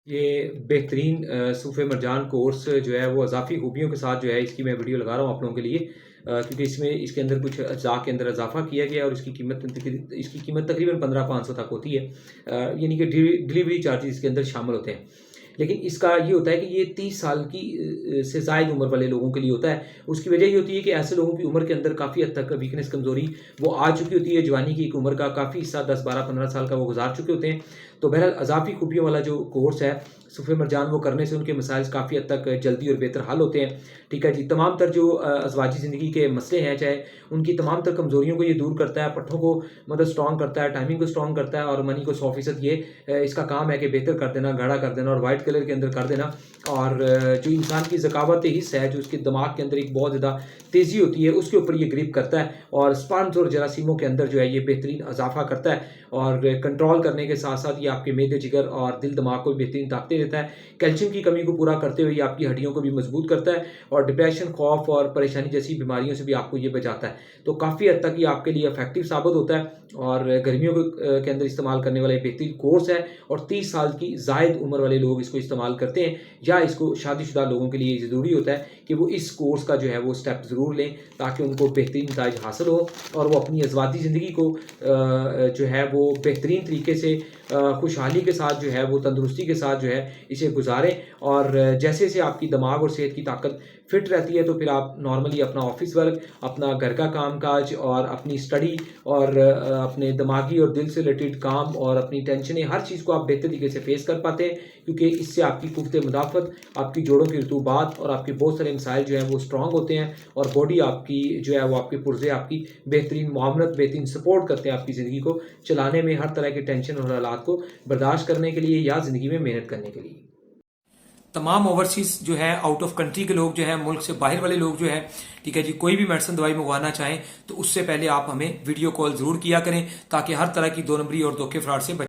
ये बेहतरीन सूफ़े मरजान कोर्स जो है वो अज़ाफ़ी खूबियों के साथ जो है इसकी मैं वीडियो लगा रहा हूँ आप लोगों के लिए, क्योंकि इसमें इसके अंदर कुछ अज़ा के अंदर इज़ाफ़ा किया गया है और इसकी कीमत तकरीबन 15,500 तक होती है। यानी कि डिलीवरी चार्जेस इसके अंदर शामिल होते हैं। लेकिन इसका ये होता है कि ये 30 साल की से ज़ायद उम्र वाले लोगों के लिए होता है। उसकी वजह ये होती है कि ऐसे लोगों की उम्र के अंदर काफ़ी हद तक वीकनेस, कमज़ोरी वो आ चुकी होती है। जवानी की एक उम्र का काफ़ी हिस्सा 10, 12, 15 साल का वो गुज़ार चुके होते हैं। तो बहरहाल अज़ाफ़ी खूबियों वाला जो कोर्स है सूफ़े मरजान, वो करने से उनके मसाइल काफ़ी हद तक जल्दी और बेहतर हल होते हैं। ठीक है जी। तमाम तर जो अज़वाजी ज़िंदगी के मसले हैं, चाहे उनकी तमाम तर कमज़ोरियों को ये दूर करता है, पट्ठों को मतलब स्ट्रॉन्ग करता है, टाइमिंग को स्ट्रॉन्ग करता है और मनी को 100% ये इसका काम है कि बेहतर कर देना, गाढ़ा कर देना और वाइट कलर के अंदर कर देना। और जो इंसान की ज़कावत हिस्स है, जो उसके दिमाग के अंदर एक बहुत ज़्यादा तेज़ी होती है, उसके ऊपर ये ग्रिप करता है और स्पंज और जरासीमों के अंदर जो है ये बेहतरीन इज़ाफ़ा करता है और कंट्रोल करने के साथ-साथ ये आपके मेदे, जिगर और दिल दिमाग को भी बेहतरीन ताकतें देता है। कैल्शियम की कमी को पूरा करते हुए ये आपकी हड्डियों को भी मजबूत करता है और डिप्रेशन, खौफ और परेशानी जैसी बीमारियों से भी आपको ये बचाता है। तो काफ़ी हद तक ये आपके लिए इफ़ेक्टिव साबित होता है और गर्मियों के अंदर इस्तेमाल करने वाला एक बेहतरीन कोर्स है और 30 साल की ज़ायद उम्र वाले लोग इसको इस्तेमाल करते हैं या इसको शादीशुदा लोगों के लिए ज़रूरी होता है कि वो इस कोर्स का जो है वो स्टेप ज़रूर लें, ताकि उनको बेहतरीन नताइज हासिल हो और वो अपनी अज़वाजी ज़िंदगी को जो है वो बेहतरीन तरीके से खुशहाली के साथ जो है वो तंदुरुस्ती के साथ जो है इसे गुजारें। और जैसे-जैसे आपकी दिमाग और सेहत की ताकत फिट रहती है, तो फिर आप नॉर्मली अपना ऑफ़िस वर्क, अपना घर का काम-काज और अपनी स्टडी और अपने दिमागी और दिल से रिलेटेड काम और अपनी टेंशनें, हर चीज़ को आप बेहतर तरीके से फ़ेस कर पाते हैं, क्योंकि इससे आपकी कुव्वत मुदाफ़अत, आपकी जोड़ों की रतूबात और आपके बहुत सारे मसाइल जो हैं वो स्ट्रॉन्ग होते हैं और बॉडी आपकी जो है वो आपके पुर्ज़े आपकी बेहतरीन मुआवनत, बेहतरीन सपोर्ट करते हैं आपकी ज़िंदगी को चलाने में, हर तरह के टेंशन और हालात को बर्दाश्त करने के लिए या ज़िंदगी में मेहनत करने के लिए। तमाम ओवरसीज जो है आउट ऑफ कंट्री के लोग जो है, मुल्क से बाहर वाले लोग जो है, ठीक है जी, कोई भी मेडिसिन दवाई मंगवाना चाहें तो उससे पहले आप हमें वीडियो कॉल जरूर किया करें, ताकि हर तरह की दो नंबरी और धोखे फ्रॉड से